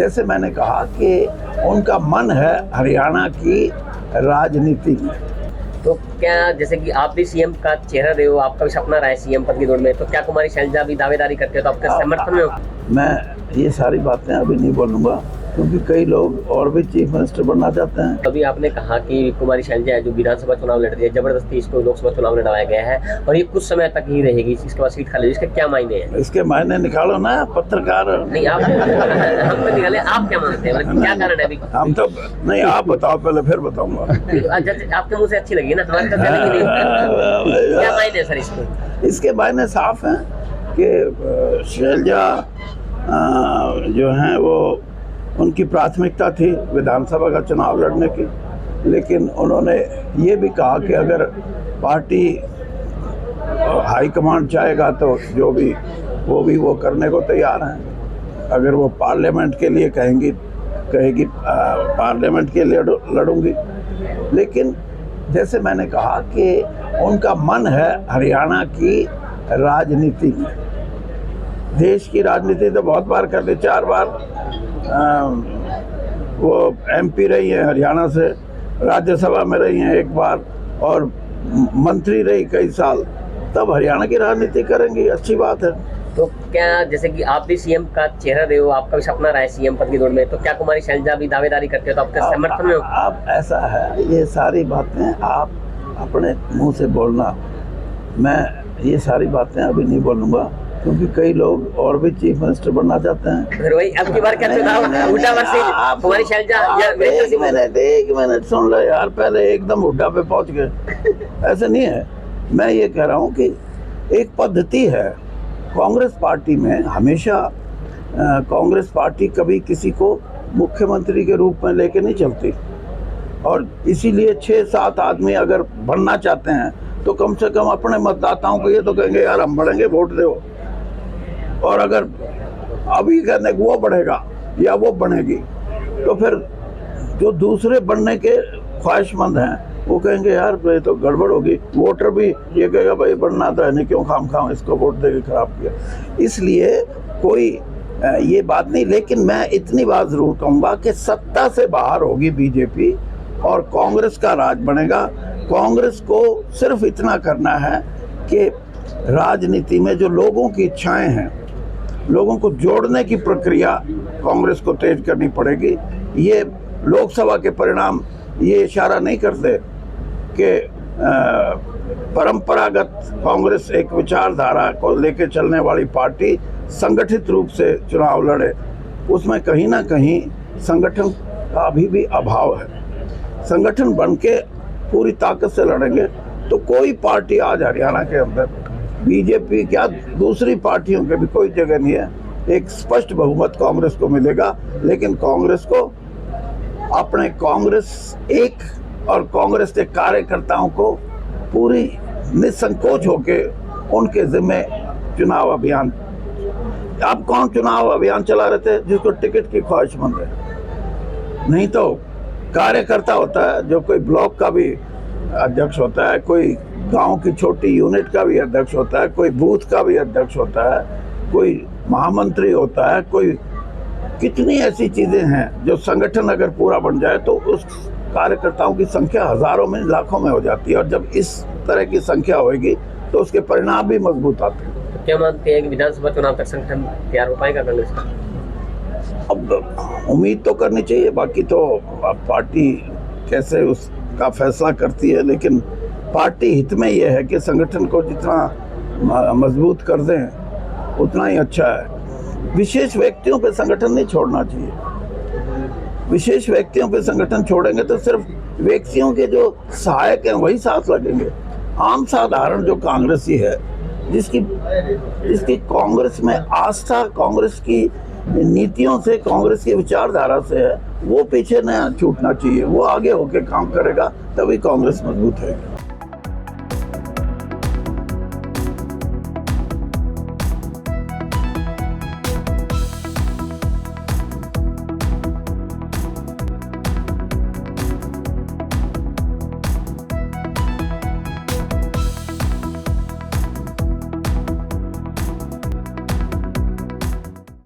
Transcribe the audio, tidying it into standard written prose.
जैसे मैंने कहा कि उनका मन है हरियाणा की राजनीति में। तो क्या जैसे कि आप भी सीएम का चेहरा रहे हो, आपका भी सपना रहा है सीएम पद की दौड़ में, तो क्या कुमारी शैलजा भी दावेदारी करते हो तो आपके समर्थन में हो? मैं ये सारी बातें अभी नहीं बोलूँगा क्योंकि कई लोग और भी चीफ मिनिस्टर बनना चाहते हैं। अभी आपने कहा कि कुमारी शैलजा है जो विधानसभा चुनाव लड़ रही है, जबरदस्ती इसको लोकसभा चुनाव लड़वाया गया है और ये कुछ समय तक ही रहेगी, इसके बाद सीट खाली। इसके क्या मायने हैं? इसके मायने निकालो ना पत्रकार। नहीं आप हम तो निकाले, आप क्या मानते हैं, मतलब क्या कारण है अभी? हम तो नहीं, आप बताओ पहले फिर बताऊंगा। आपके मुंह से अच्छी लगी ना, हमारे तो चलेगी नहीं। क्या मायने है सर इसके? इसके मायने साफ हैं कि शैलजा जो हैं वो उनकी प्राथमिकता थी विधानसभा का चुनाव लड़ने की, लेकिन उन्होंने ये भी कहा कि अगर पार्टी हाईकमांड चाहेगा तो जो भी वो करने को तैयार हैं। अगर वो पार्लियामेंट के लिए कहेगी पार्लियामेंट के लिए लड़ूंगी। लेकिन जैसे मैंने कहा कि उनका मन है हरियाणा की राजनीति में। देश की राजनीति तो बहुत बार कर ली, 4 बार वो एमपी रही है हरियाणा से, राज्यसभा में रही हैं 1 बार और मंत्री रही कई साल, तब हरियाणा की राजनीति करेंगी, अच्छी बात है। तो क्या जैसे कि आप भी सीएम का चेहरा रहे हो, आपका भी सपना रहा है सीएम पद की दौड़ में, तो क्या कुमारी शैलजा भी दावेदारी करते हो तो आपके समर्थन में हो? आप ऐसा है, ये सारी बातें आप अपने मुंह से बोलना, मैं ये सारी बातें अभी नहीं बोलूँगा क्योंकि कई लोग और भी चीफ मिनिस्टर बनना चाहते हैं। फिर वही अब की बार क्या चुनाव हुड्डा वर्सेस कुमारी शैलजा या एक मिनट सुन लो यार, पहले एकदम हुड्डा पे पहुंच गए। ऐसा नहीं है, मैं ये कह रहा हूँ कि एक पद्धति है कांग्रेस पार्टी में। हमेशा कांग्रेस पार्टी कभी किसी को मुख्यमंत्री के रूप में लेके नहीं चलती और इसीलिए 6-7 आदमी अगर बनना चाहते हैं तो कम से कम अपने मतदाताओं को ये तो कहेंगे यार हम बढ़ेंगे, वोट दो। और अगर अभी कहने वो बढ़ेगा या वो बनेगी तो फिर जो दूसरे बनने के ख्वाहिशमंद हैं वो कहेंगे यार ये तो गड़बड़ होगी। वोटर भी ये कहेगा भाई बनना तो है नहीं, क्यों खाम इसको वोट देके खराब किया। इसलिए कोई ये बात नहीं, लेकिन मैं इतनी बात जरूर कहूँगा कि सत्ता से बाहर होगी बीजेपी और कांग्रेस का राज बनेगा। कांग्रेस को सिर्फ इतना करना है कि राजनीति में जो लोगों की इच्छाएं हैं, लोगों को जोड़ने की प्रक्रिया कांग्रेस को तेज करनी पड़ेगी। ये लोकसभा के परिणाम ये इशारा नहीं करते कि परंपरागत कांग्रेस एक विचारधारा को लेकर चलने वाली पार्टी संगठित रूप से चुनाव लड़े, उसमें कहीं ना कहीं संगठन का अभी भी अभाव है। संगठन बन के पूरी ताकत से लड़ेंगे तो कोई पार्टी आज हरियाणा के अंदर, बीजेपी क्या दूसरी पार्टियों के भी कोई जगह नहीं है। एक स्पष्ट बहुमत कांग्रेस को मिलेगा, लेकिन कांग्रेस को अपने कांग्रेस और कांग्रेस के कार्यकर्ताओं को पूरी निसंकोच होके उनके जिम्मे चुनाव अभियान। अब कौन चुनाव अभियान चला रहे थे? जिसको टिकट की ख्वाहिशमंद है, नहीं तो कार्यकर्ता होता है जो कोई ब्लॉक का भी अध्यक्ष होता है, कोई गांव की छोटी यूनिट का भी अध्यक्ष होता है, कोई बूथ का भी अध्यक्ष होता है, कोई महामंत्री होता है, कोई कितनी ऐसी चीजें हैं जो संगठन अगर पूरा बन जाए तो उस कार्यकर्ताओं की संख्या हजारों में लाखों में हो जाती है और जब इस तरह की संख्या होगी तो उसके परिणाम भी मजबूत आते हैं। तो क्या मानते हैं कि विधानसभा चुनाव तक संगठन तैयार हो पाएगा कांग्रेस का? अब उम्मीद तो करनी चाहिए, बाकी तो पार्टी कैसे उसका फैसला करती है, लेकिन पार्टी हित में यह है कि संगठन को जितना मजबूत कर दें उतना ही अच्छा है। विशेष व्यक्तियों पे संगठन नहीं छोड़ना चाहिए। विशेष व्यक्तियों पे संगठन छोड़ेंगे तो सिर्फ व्यक्तियों के जो सहायक हैं वही साथ लगेंगे। आम साधारण जो कांग्रेसी है, जिसकी कांग्रेस में आस्था कांग्रेस की नीतियों से, कांग्रेस की विचारधारा से है, वो पीछे न छूटना चाहिए। वो आगे होके काम करेगा तभी कांग्रेस मजबूत है।